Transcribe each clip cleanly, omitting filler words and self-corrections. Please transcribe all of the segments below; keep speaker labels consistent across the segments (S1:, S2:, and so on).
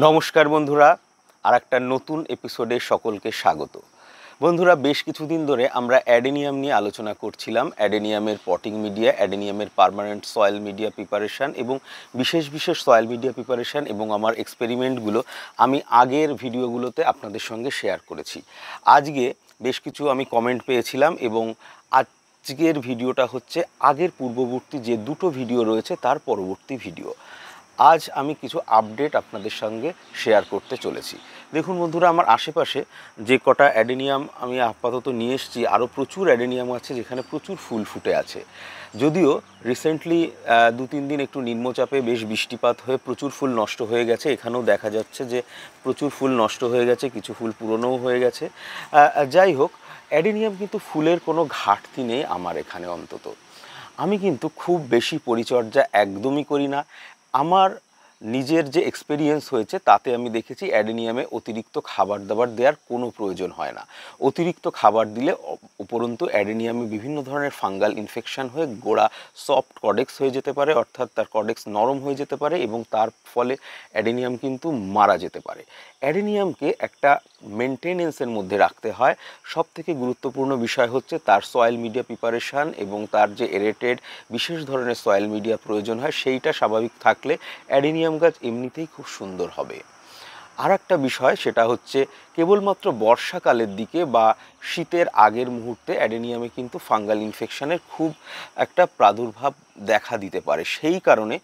S1: নমস্কার বন্ধুরা, আর একটা নতুন এপিসোডে সকলকে স্বাগত। বন্ধুরা, বেশ কিছুদিন ধরে আমরা অ্যাডেনিয়াম নিয়ে আলোচনা করছিলাম। অ্যাডেনিয়ামের পটিং মিডিয়া, অ্যাডেনিয়ামের পার্মানেন্ট সয়েল মিডিয়া প্রিপারেশান এবং বিশেষ বিশেষ সয়েল মিডিয়া প্রিপারেশান এবং আমার এক্সপেরিমেন্টগুলো আমি আগের ভিডিওগুলোতে আপনাদের সঙ্গে শেয়ার করেছি। আজকে বেশ কিছু আমি কমেন্ট পেয়েছিলাম এবং আজকের ভিডিওটা হচ্ছে আগের পূর্ববর্তী যে দুটো ভিডিও রয়েছে তার পরবর্তী ভিডিও। আজ আমি কিছু আপডেট আপনাদের সঙ্গে শেয়ার করতে চলেছি। দেখুন বন্ধুরা, আমার আশেপাশে যে কটা অ্যাডেনিয়াম আমি আপাতত নিয়ে এসেছি, আরও প্রচুর অ্যাডেনিয়াম আছে যেখানে প্রচুর ফুল ফুটে আছে। যদিও রিসেন্টলি 2-3 দিন একটু নিম্নচাপে বেশ বৃষ্টিপাত হয়ে প্রচুর ফুল নষ্ট হয়ে গেছে। এখানেও দেখা যাচ্ছে যে প্রচুর ফুল নষ্ট হয়ে গেছে, কিছু ফুল পুরনোও হয়ে গেছে। যাই হোক, অ্যাডেনিয়াম কিন্তু ফুলের কোনো ঘাটতি নেই আমার এখানে অন্তত। আমি কিন্তু খুব বেশি পরিচর্যা একদমই করি না। আমার নিজের যে এক্সপেরিয়েন্স হয়েছে তাতে আমি দেখেছি অ্যাডেনিয়ামে অতিরিক্ত খাবার দাবার দেওয়ার কোনো প্রয়োজন হয় না। অতিরিক্ত খাবার দিলে উপরন্তু অ্যাডেনিয়ামে বিভিন্ন ধরনের ফাঙ্গাল ইনফেকশন হয়ে গোড়া সফট কডেক্স হয়ে যেতে পারে, অর্থাৎ তার কডেক্স নরম হয়ে যেতে পারে এবং তার ফলে অ্যাডেনিয়াম কিন্তু মারা যেতে পারে। অ্যাডেনিয়ামকে একটা মেনটেনেন্সের মধ্যে রাখতে হয়। সবথেকে গুরুত্বপূর্ণ বিষয় হচ্ছে তার সয়েল মিডিয়া প্রিপারেশান এবং তার যে এরেটেড বিশেষ ধরনের সয়েল মিডিয়া প্রয়োজন হয় সেইটা স্বাভাবিক থাকলে অ্যাডেনিয়াম গাছ এমনিতেই খুব সুন্দর হবে। আর একটা বিষয়, সেটা হচ্ছে কেবলমাত্র বর্ষাকালের দিকে বা শীতের আগের মুহূর্তে অ্যাডেনিয়ামে কিন্তু ফাঙ্গাল ইনফেকশনের খুব একটা প্রাদুর্ভাব দেখা দিতে পারে। সেই কারণে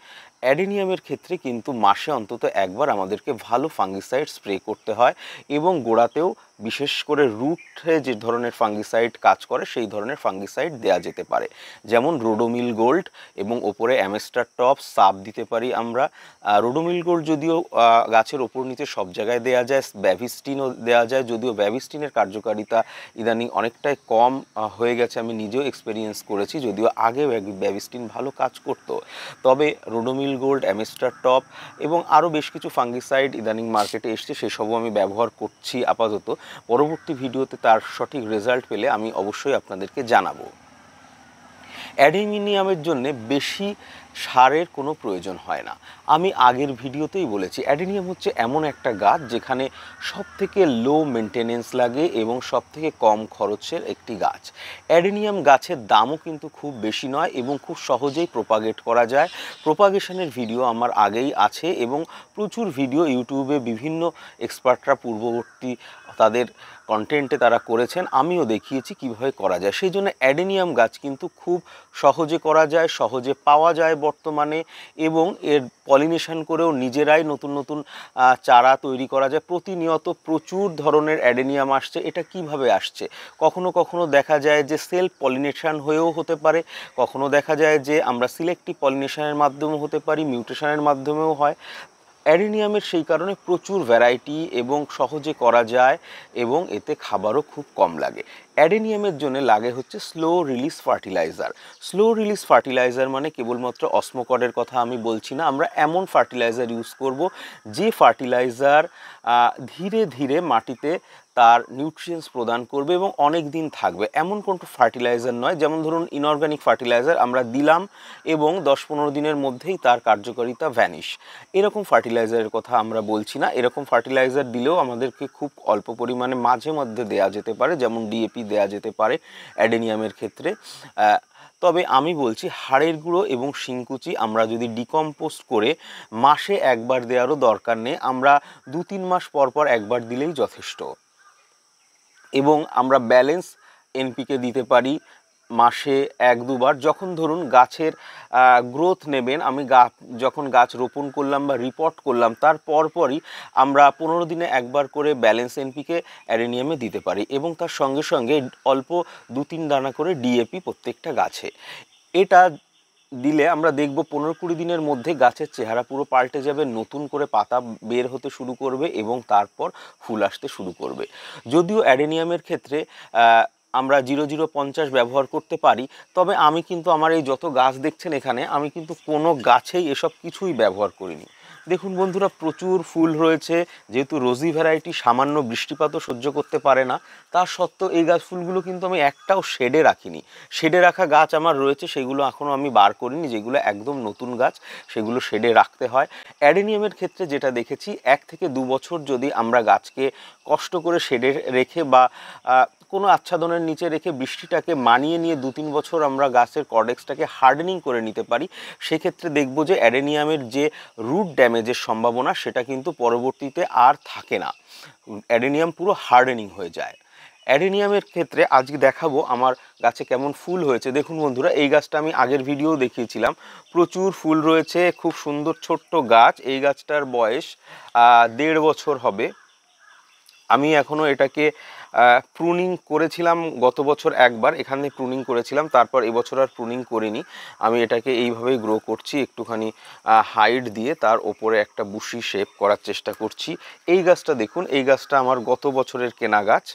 S1: অ্যাডেনিয়ামের ক্ষেত্রে কিন্তু মাসে অন্তত একবার আমাদেরকে ভালো ফাঙ্গিসাইড স্প্রে করতে হয় এবং গোড়াতেও বিশেষ করে রুটে যে ধরনের ফাঙ্গিসাইড কাজ করে সেই ধরনের ফাঙ্গিসাইড দেওয়া যেতে পারে, যেমন রোডোমিল গোল্ড এবং ওপরে অ্যামেস্টার টপ সাপ দিতে পারি আমরা। রোডোমিল গোল্ড যদিও গাছের ওপর নিচে সব জায়গায় দেওয়া যায়, ব্যাভিস্টিনও দেওয়া যায়, যদিও ব্যাভিস্টিনের কার্যকারিতা ইদানিং অনেকটাই কম হয়ে গেছে, আমি নিজেও এক্সপেরিয়েন্স করেছি। যদিও আগে ব্যাভিস্টিন ভালো কাজ করতো, তবে রোডোমিল গোল্ড, অ্যামেস্টার টপ এবং আরও বেশ কিছু ফাঙ্গিসাইড ইদানিং মার্কেটে এসছে, সেসবও আমি ব্যবহার করছি আপাতত। পরবর্তী ভিডিওতে তার সঠিক রেজাল্ট পেলে আমি অবশ্যই আপনাদেরকে জানাবো। অ্যাডেনিয়ামের জন্য বেশি সারের কোনো প্রয়োজন হয় না। আমি আগের ভিডিওতেই বলেছি, অ্যাডেনিয়াম হচ্ছে এমন একটা গাছ যেখানে সবথেকে লো মেনটেনেন্স লাগে এবং সবথেকে কম খরচের একটি গাছ। অ্যাডেনিয়াম গাছের দামও কিন্তু খুব বেশি নয় এবং খুব সহজেই প্রোপাগেট করা যায়। প্রোপাগেশনের ভিডিও আমার আগেই আছে এবং প্রচুর ভিডিও ইউটিউবে বিভিন্ন এক্সপার্টরা পূর্ববর্তী তাদের কন্টেন্টে তারা করেছেন, আমিও দেখিয়েছি কিভাবে করা যায়। সেই জন্য অ্যাডেনিয়াম গাছ কিন্তু খুব সহজে করা যায়, সহজে পাওয়া যায় বর্তমানে, এবং এর পলিনেশন করেও নিজেরাই নতুন নতুন চারা তৈরি করা যায়। প্রতিনিয়ত প্রচুর ধরনের অ্যাডেনিয়াম আসছে। এটা কিভাবে আসছে? কখনো কখনো দেখা যায় যে সেলফ পলিনেশন হয়েও হতে পারে, কখনো দেখা যায় যে আমরা সিলেক্টিভ পলিনেশনের মাধ্যমেও হতে পারি, মিউটেশনের মাধ্যমেও হয়। অ্যাডেনিয়ামের সেই কারণে প্রচুর ভ্যারাইটি এবং সহজে করা যায় এবং এতে খাবারও খুব কম লাগে। অ্যাডেনিয়ামের জন্য লাগে হচ্ছে slow release fertiliser. Slow release fertiliser মানে কেবলমাত্র অসমোকডের কথা আমি বলছি না, আমরা এমন ফার্টিলাইজার ইউজ করব যে ফার্টিলাইজার ধীরে ধীরে মাটিতে তার নিউট্রিয়েন্টস প্রদান করবে এবং অনেক দিন থাকবে। এমন কোনো ফার্টিলাইজার নয়, যেমন ধরুন ইনঅর্গানিক ফার্টিলাইজার আমরা দিলাম এবং 10-15 দিনের মধ্যেই তার কার্যকারিতা ভ্যানিশ, এরকম ফার্টিলাইজারের কথা আমরা বলছি না। এরকম ফার্টিলাইজার দিলেও আমাদেরকে খুব অল্প পরিমাণে মাঝে মধ্যে দেয়া যেতে পারে, যেমন ডিএপি দেয়া যেতে পারে অ্যাডেনিয়ামের ক্ষেত্রে। তবে আমি বলছি হাড়ের গুঁড়ো এবং শিংকুচি আমরা যদি ডিকম্পোস্ট করে মাসে একবার দেওয়ারও দরকার নেই, আমরা 2-3 মাস পর পর একবার দিলেই যথেষ্ট। এবং আমরা ব্যালেন্স এনপিকে দিতে পারি মাসে 1-2 বার। যখন ধরুন গাছের গ্রোথ নেবেন, আমি যখন গাছ রোপণ করলাম বা রিপোর্ট করলাম তার পরপরই আমরা 15 দিনে একবার করে ব্যালেন্স এনপিকে অ্যাডেনিয়ামে দিতে পারি এবং তার সঙ্গে সঙ্গে অল্প 2-3 দানা করে ডিএপি প্রত্যেকটা গাছে। এটা দিলে আমরা দেখব 15-20 দিনের মধ্যে গাছের চেহারা পুরো পাল্টে যাবে, নতুন করে পাতা বের হতে শুরু করবে এবং তারপর ফুল আসতে শুরু করবে। যদিও অ্যাডেনিয়ামের ক্ষেত্রে আমরা 0050 ব্যবহার করতে পারি, তবে আমি কিন্তু আমার এই যত গাছ দেখছেন এখানে, আমি কিন্তু কোনো গাছেই এসব কিছুই ব্যবহার করিনি। দেখুন বন্ধুরা, প্রচুর ফুল রয়েছে। যেহেতু রোজি ভ্যারাইটি সামান্য বৃষ্টিপাতও সহ্য করতে পারে না, তা সত্ত্বেও এই গাছ ফুলগুলো কিন্তু আমি একটাও শেডে রাখিনি। শেডে রাখা গাছ আমার রয়েছে, সেগুলো এখনও আমি বার করিনি। যেগুলো একদম নতুন গাছ সেগুলো শেডে রাখতে হয়। অ্যাডেনিয়ামের ক্ষেত্রে যেটা দেখেছি, 1 থেকে 2 বছর যদি আমরা গাছকে কষ্ট করে শেডে রেখে বা কোনো আচ্ছাদনের নিচে রেখে বৃষ্টিটাকে মানিয়ে নিয়ে 2-3 বছর আমরা গাছের কর্ডেক্সটাকে হার্ডেনিং করে নিতে পারি, সেক্ষেত্রে দেখব যে অ্যাডেনিয়ামের যে রুট ড্যামেজের সম্ভাবনা সেটা কিন্তু পরবর্তীতে আর থাকে না। অ্যাডেনিয়াম পুরো হার্ডেনিং হয়ে যায়। অ্যাডেনিয়ামের ক্ষেত্রে আজকে দেখাবো আমার গাছে কেমন ফুল হয়েছে। দেখুন বন্ধুরা, এই গাছটা আমি আগের ভিডিও দেখিয়েছিলাম। প্রচুর ফুল রয়েছে, খুব সুন্দর ছোট্ট গাছ। এই গাছটার বয়স 1.5 বছর হবে। আমি এখনও এটাকে প্রুনিং করেছিলাম গত বছর একবার, এখানে প্রুনিং করেছিলাম, তারপর এবছর আর প্রুনিং করিনি। আমি এটাকে এইভাবেই গ্রো করছি, একটুখানি হাইট দিয়ে তার ওপরে একটা বুশি শেপ করার চেষ্টা করছি। এই গাছটা দেখুন, এই গাছটা আমার গত বছরের কেনা গাছ।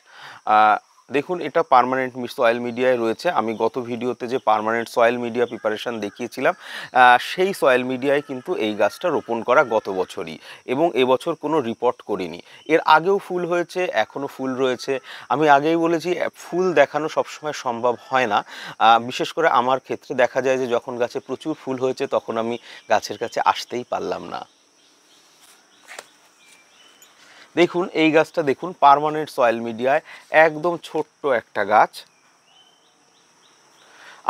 S1: দেখুন, এটা পার্মানেন্ট সয়েল মিডিয়ায় রয়েছে। আমি গত ভিডিওতে যে পার্মানেন্ট সয়েল মিডিয়া প্রিপারেশন দেখিয়েছিলাম, সেই সয়েল মিডিয়ায় কিন্তু এই গাছটা রোপণ করা গত বছরই, এবং এবছর কোনো রিপোর্ট করিনি। এর আগেও ফুল হয়েছে, এখনও ফুল রয়েছে। আমি আগেই বলেছি, ফুল দেখানো সবসময় সম্ভব হয় না। বিশেষ করে আমার ক্ষেত্রে দেখা যায় যে যখন গাছে প্রচুর ফুল হয়েছে তখন আমি গাছের কাছে আসতেই পারলাম না। দেখুন, এই গাছটা দেখুন, পার্মানেন্ট সয়েল মিডিয়ায় একদম ছোট্ট একটা গাছ।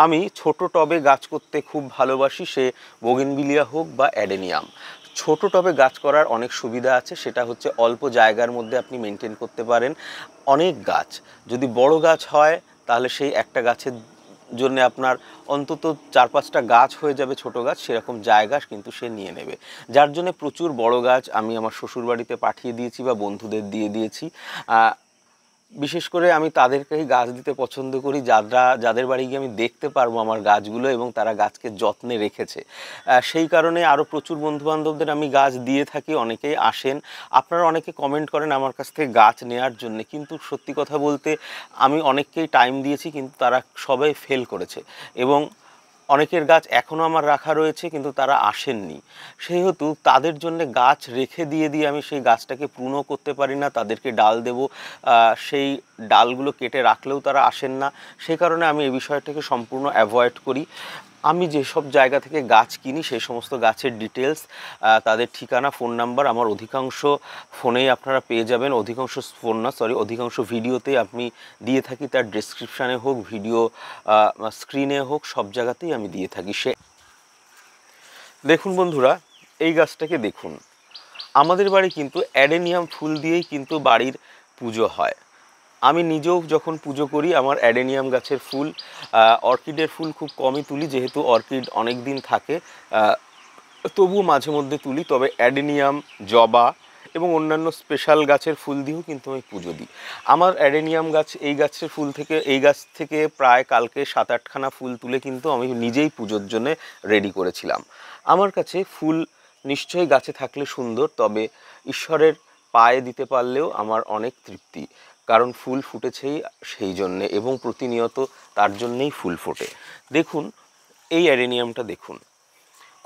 S1: আমি ছোট টবে গাছ করতে খুব ভালোবাসি, সে বোগেনভিলিয়া হোক বা অ্যাডেনিয়াম। ছোট টবে গাছ করার অনেক সুবিধা আছে, সেটা হচ্ছে অল্প জায়গার মধ্যে আপনি মেনটেন করতে পারেন অনেক গাছ। যদি বড় গাছ হয় তাহলে সেই একটা গাছের জন্য আপনার অন্তত 4-5টা গাছ হয়ে যাবে ছোট গাছ, সেরকম জায়গা কিন্তু সে নিয়ে নেবে। যার জন্য প্রচুর বড় গাছ আমি আমার শ্বশুরবাড়িতে পাঠিয়ে দিয়েছি বা বন্ধুদের দিয়ে দিয়েছি। বিশেষ করে আমি তাদেরকেই গাছ দিতে পছন্দ করি যাদের বাড়ি গিয়ে আমি দেখতে পারবো আমার গাছগুলো এবং তারা গাছকে যত্নে রেখেছে। সেই কারণে আরও প্রচুর বন্ধুবান্ধবদের আমি গাছ দিয়ে থাকি, অনেকেই আসেন। আপনারা অনেকে কমেন্ট করেন আমার কাছ থেকে গাছ নেওয়ার জন্য, কিন্তু সত্যি কথা বলতে আমি অনেককেই টাইম দিয়েছি, কিন্তু তারা সবাই ফেল করেছে। এবং অনেকের গাছ এখনও আমার রাখা রয়েছে, কিন্তু তারা আসেননি। সেহেতু তাদের জন্য গাছ রেখে দিয়ে আমি সেই গাছটাকে প্রুনও করতে পারি না, তাদেরকে ডাল দেব, সেই ডালগুলো কেটে রাখলেও তারা আসেন না। সেই কারণে আমি এই বিষয়টাকে সম্পূর্ণ অ্যাভয়েড করি। আমি যেসব জায়গা থেকে গাছ কিনি সেই সমস্ত গাছের ডিটেলস, তাদের ঠিকানা, ফোন নাম্বার আমার অধিকাংশ ফোনেই আপনারা পেয়ে যাবেন। অধিকাংশ ভিডিওতেই আপনি দিয়ে থাকি, তার ডেসক্রিপশানে হোক, ভিডিও স্ক্রিনে হোক, সব জায়গাতেই আমি দিয়ে থাকি। দেখুন বন্ধুরা, এই গাছটাকে দেখুন। আমাদের বাড়ি কিন্তু অ্যাডেনিয়াম ফুল দিয়েই কিন্তু বাড়ির পুজো হয়। আমি নিজেও যখন পুজো করি আমার অ্যাডেনিয়াম গাছের ফুল, অর্কিডের ফুল খুব কমই তুলি, যেহেতু অর্কিড অনেক দিন থাকে, তবুও মাঝে মধ্যে তুলি। তবে অ্যাডেনিয়াম, জবা এবং অন্যান্য স্পেশাল গাছের ফুল দিয়েও কিন্তু আমি পুজো দিই। আমার অ্যাডেনিয়াম গাছ, এই গাছ থেকে প্রায় কালকে 7-8খানা ফুল তুলে কিন্তু আমি নিজেই পুজোর জন্য রেডি করেছিলাম। আমার কাছে ফুল নিশ্চয়ই গাছে থাকলে সুন্দর, তবে ঈশ্বরের পায়ে দিতে পারলেও আমার অনেক তৃপ্তি। কারণ ফুল ফুটেছেই সেই জন্যে, এবং প্রতিনিয়ত তার জন্যেই ফুল ফোটে। দেখুন, এই অ্যাডেনিয়ামটা দেখুন,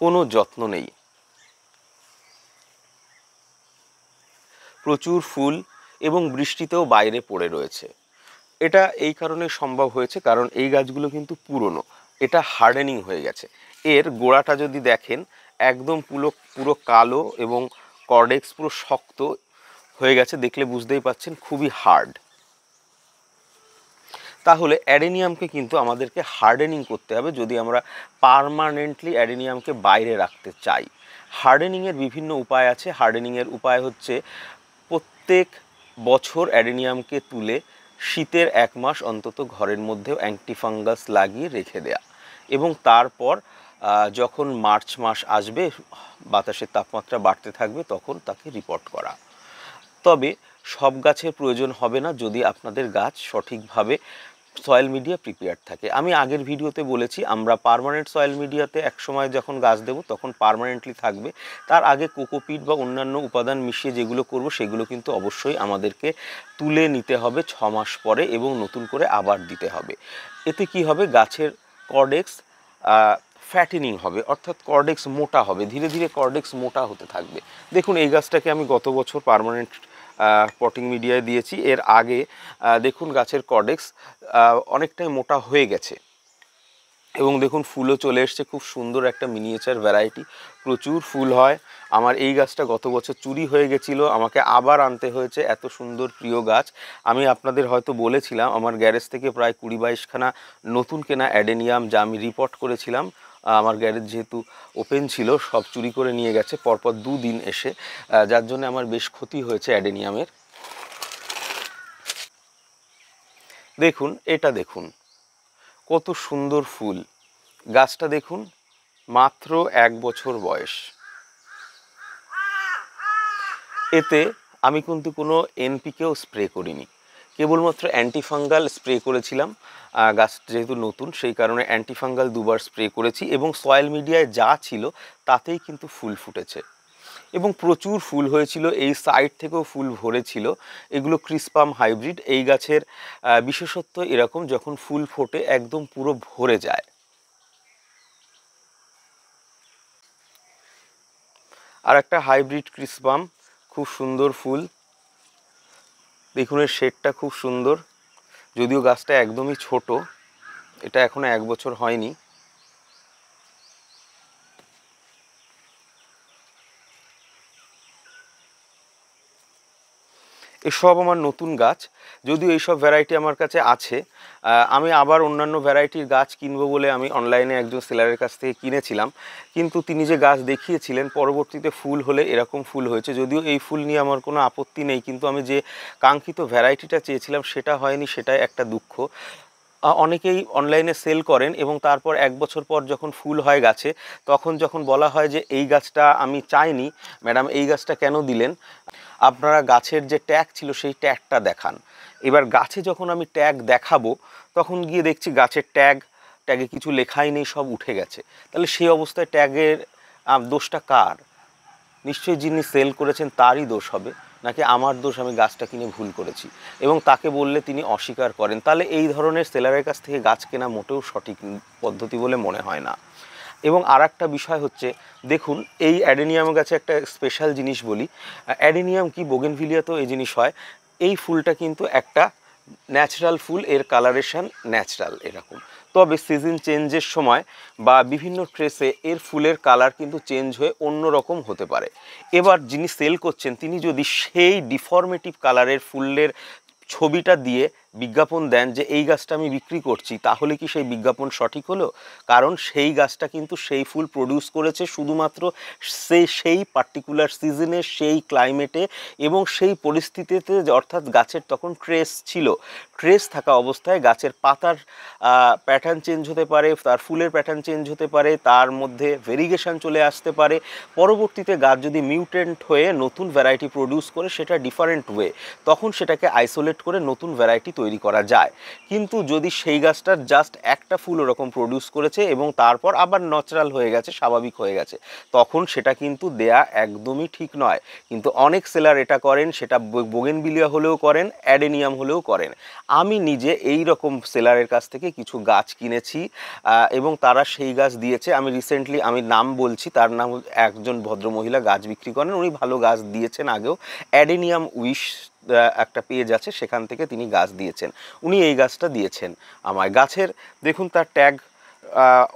S1: কোনো যত্ন নেই, প্রচুর ফুল এবং বৃষ্টিতেও বাইরে পড়ে রয়েছে। এটা এই কারণে সম্ভব হয়েছে কারণ এই গাছগুলো কিন্তু পুরনো, এটা হার্ডেনিং হয়ে গেছে। এর গোড়াটা যদি দেখেন, একদম পুরো পুরো কালো এবং কর্ডেক্স পুরো শক্ত হয়ে গেছে, দেখলে বুঝতেই পাচ্ছেন খুবই হার্ড। তাহলে অ্যাডেনিয়ামকে কিন্তু আমাদেরকে হার্ডেনিং করতে হবে যদি আমরা পার্মানেন্টলি অ্যাডেনিয়ামকে বাইরে রাখতে চাই। হার্ডেনিংয়ের বিভিন্ন উপায় আছে। হার্ডেনিংয়ের উপায় হচ্ছে প্রত্যেক বছর অ্যাডেনিয়ামকে তুলে শীতের 1 মাস অন্তত ঘরের মধ্যেও অ্যান্টিফাঙ্গাস লাগিয়ে রেখে দেয়া, এবং তারপর যখন মার্চ মাস আসবে, বাতাসের তাপমাত্রা বাড়তে থাকবে, তখন তাকে রিপোর্ট করা। তবে সব গাছের প্রয়োজন হবে না যদি আপনাদের গাছ সঠিকভাবে সয়েল মিডিয়া প্রিপেয়ার থাকে। আমি আগের ভিডিওতে বলেছি আমরা পার্মানেন্ট সয়েল মিডিয়াতে একসময় যখন গাছ দেব তখন পার্মানেন্টলি থাকবে। তার আগে কোকোপিট বা অন্যান্য উপাদান মিশিয়ে যেগুলো করব সেগুলো কিন্তু অবশ্যই আমাদেরকে তুলে নিতে হবে 6 মাস পরে, এবং নতুন করে আবার দিতে হবে। এতে কি হবে, গাছের কর্ডেক্স ফ্যাটেনিং হবে, অর্থাৎ কর্ডেক্স মোটা হবে, ধীরে ধীরে কর্ডেক্স মোটা হতে থাকবে। দেখুন এই গাছটাকে আমি গত বছর পার্মানেন্ট পটিং মিডিয়ায় দিয়েছি। এর আগে দেখুন গাছের কর্ডেক্স অনেকটাই মোটা হয়ে গেছে এবং দেখুন ফুলও চলে এসছে, খুব সুন্দর একটা মিনিয়েচার ভ্যারাইটি, প্রচুর ফুল হয়। আমার এই গাছটা গত বছর চুরি হয়ে গেছিলো, আমাকে আবার আনতে হয়েছে। এত সুন্দর প্রিয় গাছ। আমি আপনাদের হয়তো বলেছিলাম আমার গ্যারেজ থেকে প্রায় 20-22খানা নতুন কেনা অ্যাডেনিয়াম, যা আমি রিপোর্ট করেছিলাম। আমার গ্যারেজ যেহেতু ওপেন ছিল, সব চুরি করে নিয়ে গেছে পরপর 2 দিন এসে, যার জন্য আমার বেশ ক্ষতি হয়েছে অ্যাডেনিয়ামের। দেখুন এটা দেখুন কত সুন্দর ফুল। গাছটা দেখুন মাত্র 1 বছর বয়স। এতে আমি কিন্তু কোনো এনপিকেও স্প্রে করিনি, কেবলমাত্র অ্যান্টিফাঙ্গাল স্প্রে করেছিলাম। গাছ যেহেতু নতুন সেই কারণে অ্যান্টিফাঙ্গাল 2বার স্প্রে করেছি এবং সয়েল মিডিয়ায় যা ছিল তাতেই কিন্তু ফুল ফুটেছে এবং প্রচুর ফুল হয়েছিল। এই সাইড থেকেও ফুল ভরেছিল। এগুলো ক্রিসপাম হাইব্রিড। এই গাছের বিশেষত্ব এরকম, যখন ফুল ফোটে একদম পুরো ভরে যায়। আর একটা হাইব্রিড ক্রিসপাম, খুব সুন্দর ফুল। দেখুন এর শেডটা খুব সুন্দর, যদিও গাছটা একদমই ছোট, এটা এখনো 1 বছর হয়নি। এসব আমার নতুন গাছ, যদিও এইসব ভ্যারাইটি আমার কাছে আছে। আমি আবার অন্যান্য ভ্যারাইটির গাছ কিনবো বলে আমি অনলাইনে একজন সেলারের কাছ থেকে কিনেছিলাম, কিন্তু তিনি যে গাছ দেখিয়েছিলেন পরবর্তীতে ফুল হলে এরকম ফুল হয়েছে। যদিও এই ফুল নিয়ে আমার কোনো আপত্তি নেই, কিন্তু আমি যে কাঙ্ক্ষিত ভ্যারাইটিটা চেয়েছিলাম সেটা হয়নি, সেটাই একটা দুঃখ। অনেকেই অনলাইনে সেল করেন এবং তারপর 1 বছর পর যখন ফুল হয় গাছে, তখন যখন বলা হয় যে এই গাছটা আমি চাইনি ম্যাডাম, এই গাছটা কেন দিলেন, আপনারা গাছের যে ট্যাগ ছিল সেই ট্যাগটা দেখান। এবার গাছে যখন আমি ট্যাগ দেখাবো তখন গিয়ে দেখছি গাছের ট্যাগে কিছু লেখাই নেই, সব উঠে গেছে। তাহলে সেই অবস্থায় ট্যাগের দোষটা কার? নিশ্চয়ই যিনি সেল করেছেন তারই দোষ হবে, নাকি আমার দোষ, আমি গাছটা কিনে ভুল করেছি। এবং তাকে বললে তিনি অস্বীকার করেন, তাহলে এই ধরনের সেলারের কাছ থেকে গাছ কেনা মোটেও সঠিক পদ্ধতি বলে মনে হয় না। এবং আর একটা বিষয় হচ্ছে, দেখুন এই অ্যাডেনিয়াম গাছে একটা স্পেশাল জিনিস বলি। অ্যাডেনিয়াম কি বোগেনভিলিয়াতেও এই জিনিস হয়। এই ফুলটা কিন্তু একটা ন্যাচারাল ফুল, এর কালারেশন ন্যাচারাল এরকম। তবে সিজন চেঞ্জের সময় বা বিভিন্ন ট্রেসে এর ফুলের কালার কিন্তু চেঞ্জ হয়ে অন্য রকম হতে পারে। এবার যিনি সেল করছেন তিনি যদি সেই ডিফর্মেটিভ কালারের ফুলের ছবিটা দিয়ে বিজ্ঞাপন দেন যে এই গাছটা আমি বিক্রি করছি, তাহলে কি সেই বিজ্ঞাপন সঠিক হলো? কারণ সেই গাছটা কিন্তু সেই ফুল প্রডিউস করেছে শুধুমাত্র সেই পার্টিকুলার সিজনে, সেই ক্লাইমেটে এবং সেই পরিস্থিতিতে, অর্থাৎ গাছের তখন ট্রেস ছিল। ট্রেস থাকা অবস্থায় গাছের পাতার প্যাটার্ন চেঞ্জ হতে পারে, তার ফুলের প্যাটার্ন চেঞ্জ হতে পারে, তার মধ্যে ভেরিগেশন চলে আসতে পারে। পরবর্তীতে গাছ যদি মিউটেন্ট হয়ে নতুন ভ্যারাইটি প্রডিউস করে সেটা ডিফারেন্ট ওয়ে, তখন সেটাকে আইসোলেট করে নতুন ভ্যারাইটি তৈরি করা যায়। কিন্তু যদি সেই গাছটার জাস্ট একটা ফুল ওরকম প্রডিউস করেছে এবং তারপর আবার ন্যাচারাল হয়ে গেছে, স্বাভাবিক হয়ে গেছে, তখন সেটা কিন্তু দেয়া একদমই ঠিক নয়। কিন্তু অনেক সেলার এটা করেন, সেটা বোগেনভিলিয়া হলেও করেন, অ্যাডেনিয়াম হলেও করেন। আমি নিজে এই রকম সেলারের কাছ থেকে কিছু গাছ কিনেছি এবং তারা সেই গাছ দিয়েছে। আমি রিসেন্টলি, আমি নাম বলছি, তার নাম একজন ভদ্রমহিলা গাছ বিক্রি করেন, উনি ভালো গাছ দিয়েছেন আগেও। অ্যাডেনিয়াম উইশ একটা পেজ আছে, সেখান থেকে তিনি গাছ দিয়েছেন। উনি এই গাছটা দিয়েছেন আমায়। গাছের দেখুন তার ট্যাগ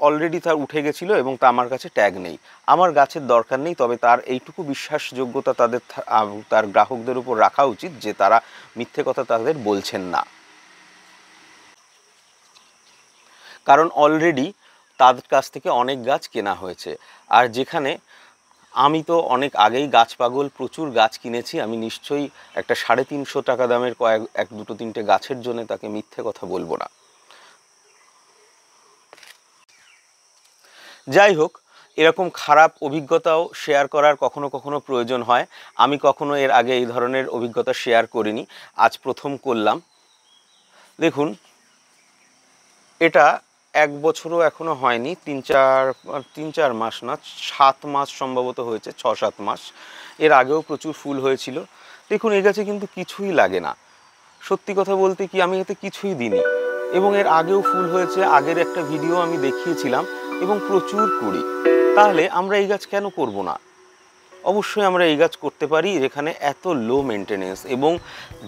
S1: অলরেডি তার উঠে গেছিলো এবং তা আমার কাছে ট্যাগ নেই। আমার গাছের দরকার নেই, তবে তার এইটুকু বিশ্বাসযোগ্যতা তার গ্রাহকদের উপর রাখা উচিত যে তারা মিথ্যে কথা তাদের বলছেন না। কারণ অলরেডি তাদের কাছ থেকে অনেক গাছ কেনা হয়েছে। আর যেখানে আমি তো অনেক আগেই গাছ পাগল, প্রচুর গাছ কিনেছি, আমি নিশ্চয়ই একটা 350 টাকা দামের এক দুটো তিনটে গাছের জন্য তাকে মিথ্যে কথা বলবো না। যাই হোক, এরকম খারাপ অভিজ্ঞতাও শেয়ার করার কখনো কখনো প্রয়োজন হয়। আমি কখনো এর আগে এই ধরনের অভিজ্ঞতা শেয়ার করিনি, আজ প্রথম করলাম। দেখুন এটা 1 বছরও এখনো হয়নি, 3-4 মাস না, 7 মাস সম্ভবত হয়েছে, 6-7 মাস। এর আগেও প্রচুর ফুল হয়েছিল। দেখুন এই গাছে কিন্তু কিছুই লাগে না, সত্যি কথা বলতে কি আমি এতে কিছুই দিইনি এবং এর আগেও ফুল হয়েছে। আগের একটা ভিডিও আমি দেখিয়েছিলাম, এবং প্রচুর কুড়ি, তাহলে আমরা এই গাছ কেন করব না? অবশ্যই আমরা এই গাছ করতে পারি যেখানে এত লো মেনটেনেন্স, এবং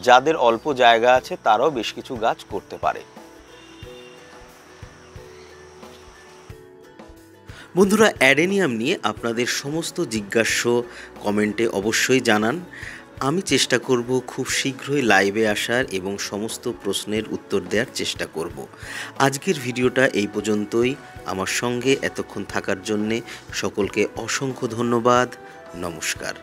S1: যাদের অল্প জায়গা আছে তারাও বেশ কিছু গাছ করতে পারে। বন্ধুরা, অ্যাডেনিয়াম নিয়ে আপনাদের সমস্ত জিজ্ঞাস্য কমেন্টে অবশ্যই জানান। আমি চেষ্টা করব খুব শীঘ্রই লাইভে আসার এবং সমস্ত প্রশ্নের উত্তর দেওয়ার চেষ্টা করব। আজকের ভিডিওটা এই পর্যন্তই। আমার সঙ্গে এতক্ষণ থাকার জন্যে সকলকে অসংখ্য ধন্যবাদ। নমস্কার।